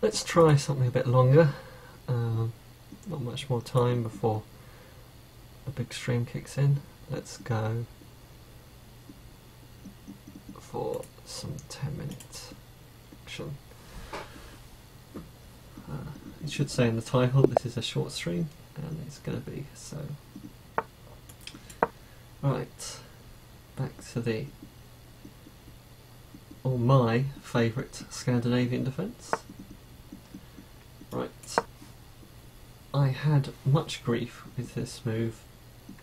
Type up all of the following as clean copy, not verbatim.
Let's try something a bit longer. Not much more time before a big stream kicks in. Let's go for some 10-minute action. It should say in the title this is a short stream, and it's going to be so. Right, back to my favourite Scandinavian defence. Right, I had much grief with this move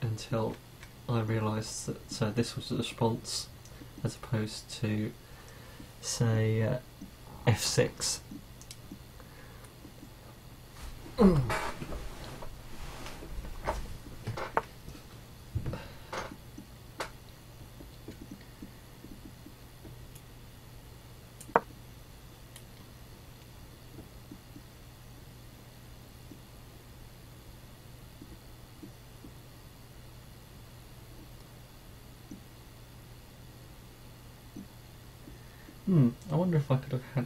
until I realised that this was a response as opposed to, say, f6. I wonder if I could have had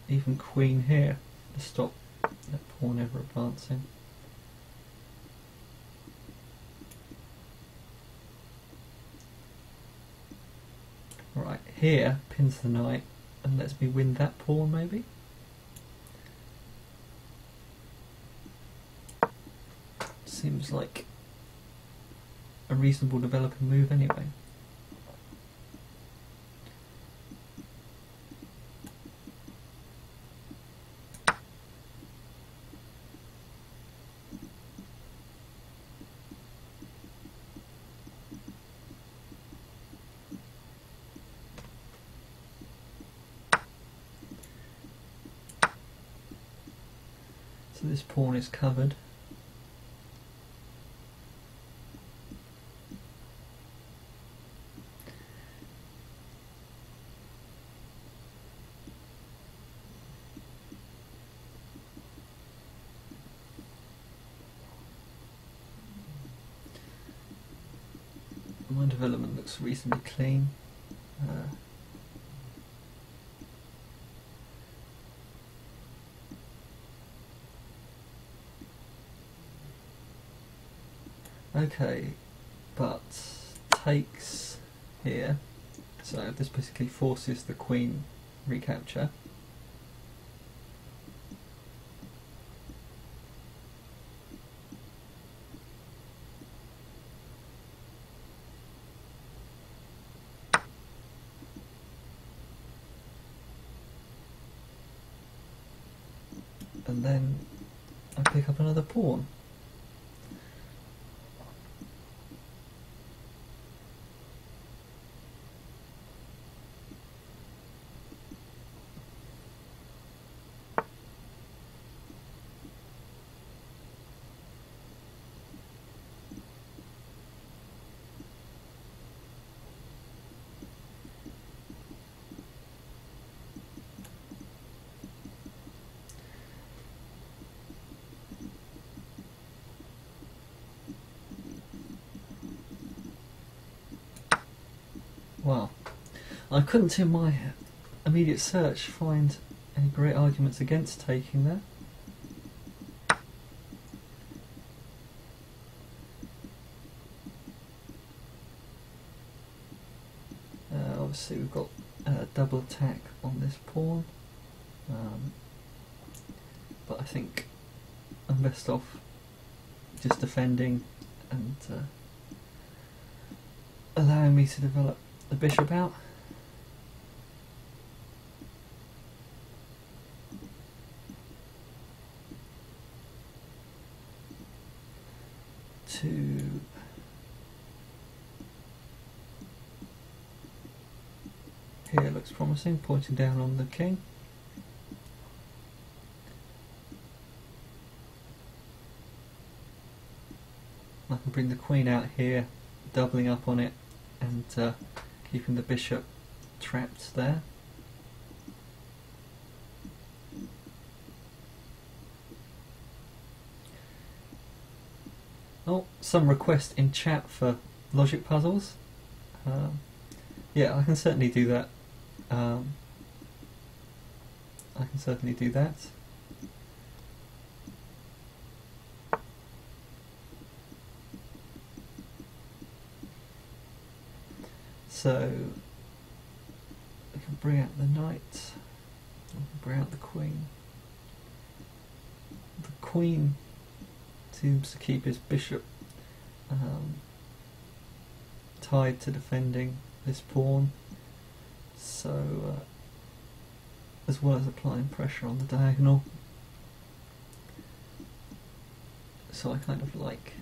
even queen here to stop that pawn ever advancing. Right, here pins the knight and lets me win that pawn maybe? Seems like a reasonable developing move anyway. So this pawn is covered. My development looks reasonably clean. Okay, but takes here, so this basically forces the queen recapture. And then I pick up another pawn. Well, I couldn't in my immediate search find any great arguments against taking there. Obviously we've got a double attack on this pawn, but I think I'm best off just defending and allowing me to develop the bishop out. Here looks promising, pointing down on the king. I can bring the queen out here, doubling up on it and keeping the bishop trapped there. Oh, some request in chat for logic puzzles. Yeah, I can certainly do that. I can certainly do that. So we can bring out the knight, we can bring out the queen. The queen seems to keep his bishop tied to defending this pawn, so as well as applying pressure on the diagonal. So I kind of like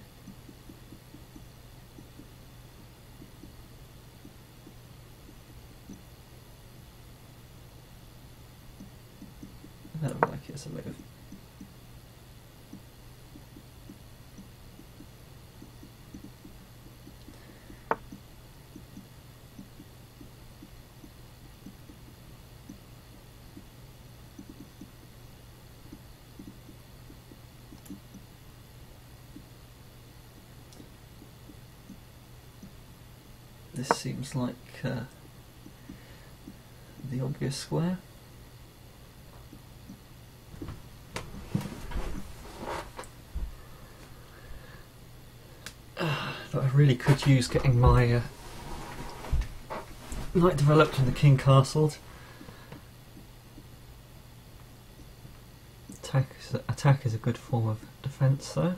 I don't like it as a move. This seems like the obvious square. But I really could use getting my knight developed and the king castled. Attack is a good form of defence though.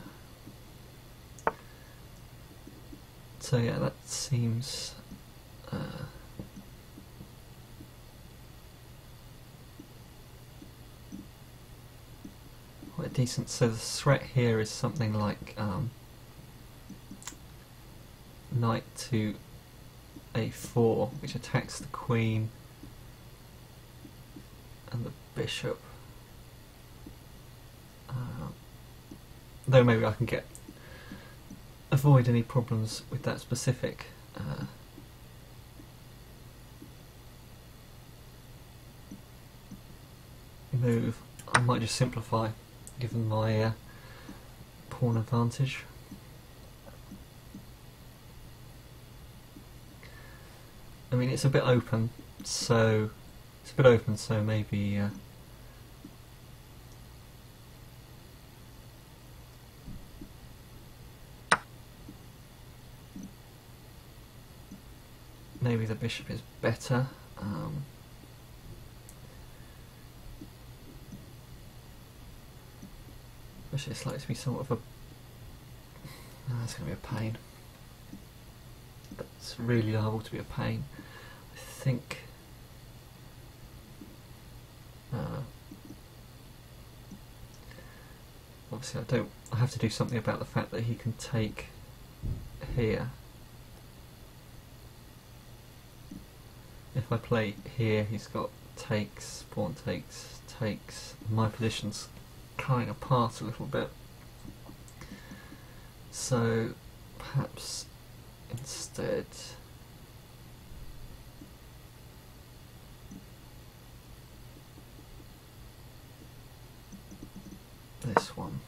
So yeah, that seems quite decent. So the threat here is something like knight to a4, which attacks the queen and the bishop. Though maybe I can avoid any problems with that specific move. I might just simplify, given my pawn advantage. I mean, it's a bit open, so maybe maybe the bishop is better. Especially it's likely to be somewhat of a... it's going to be a pain. It's really liable to be a pain. I think... obviously I have to do something about the fact that he can take here. If I play here, he's got takes, pawn takes, takes. My position's coming apart a little bit. So perhaps instead this one.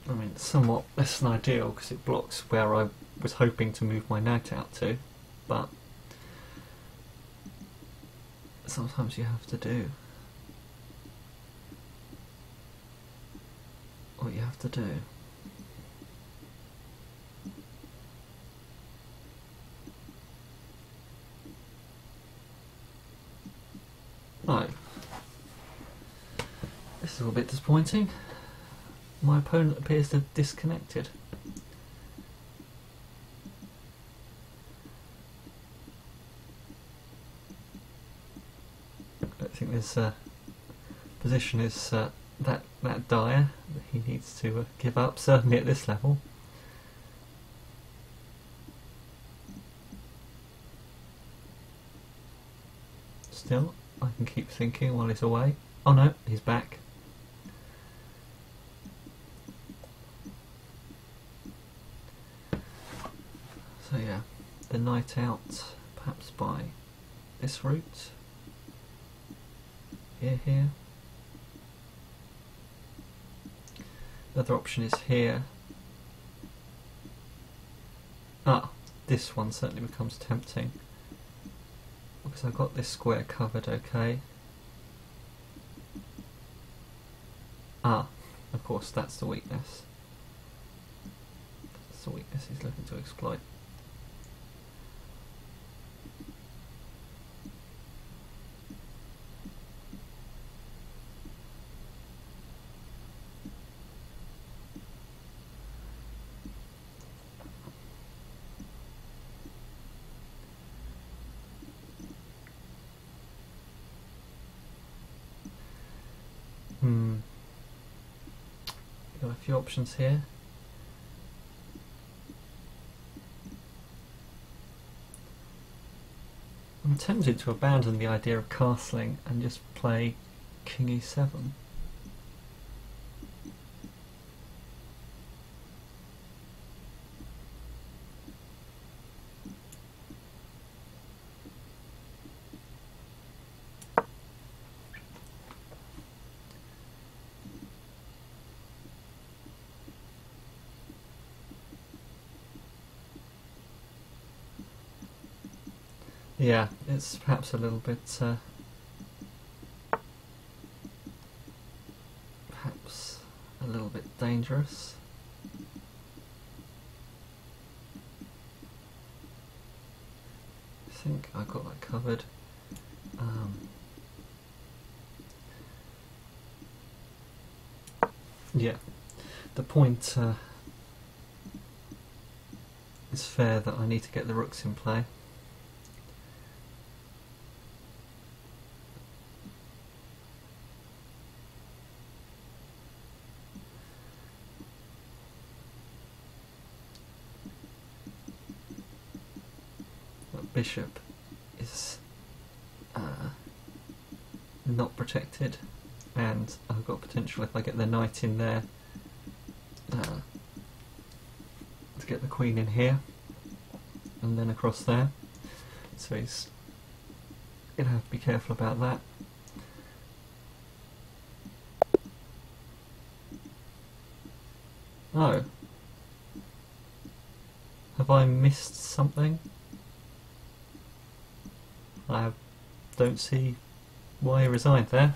I mean, it's somewhat less than ideal because it blocks where I was hoping to move my knight out to, but sometimes you have to do what you have to do. Right. This is a little bit disappointing. My opponent appears to have disconnected. I don't think this position is that dire that he needs to give up, certainly at this level. Still, I can keep thinking while he's away. Oh no, he's back. So yeah, the knight out perhaps by this route. Here. The other option is here, Ah, this one certainly becomes tempting because I've got this square covered, okay. Ah, of course, that's the weakness. That's the weakness he's looking to exploit. Got a few options here. I'm tempted to abandon the idea of castling and just play King E7. Yeah, it's perhaps a little bit, perhaps a little bit dangerous. I think I got that covered. Yeah, the point is fair that I need to get the rooks in play. Bishop is not protected, and I've got potential if I get the knight in there to get the queen in here and then across there, so he's going to have to be careful about that. Oh, have I missed something? I don't see why he resigned there.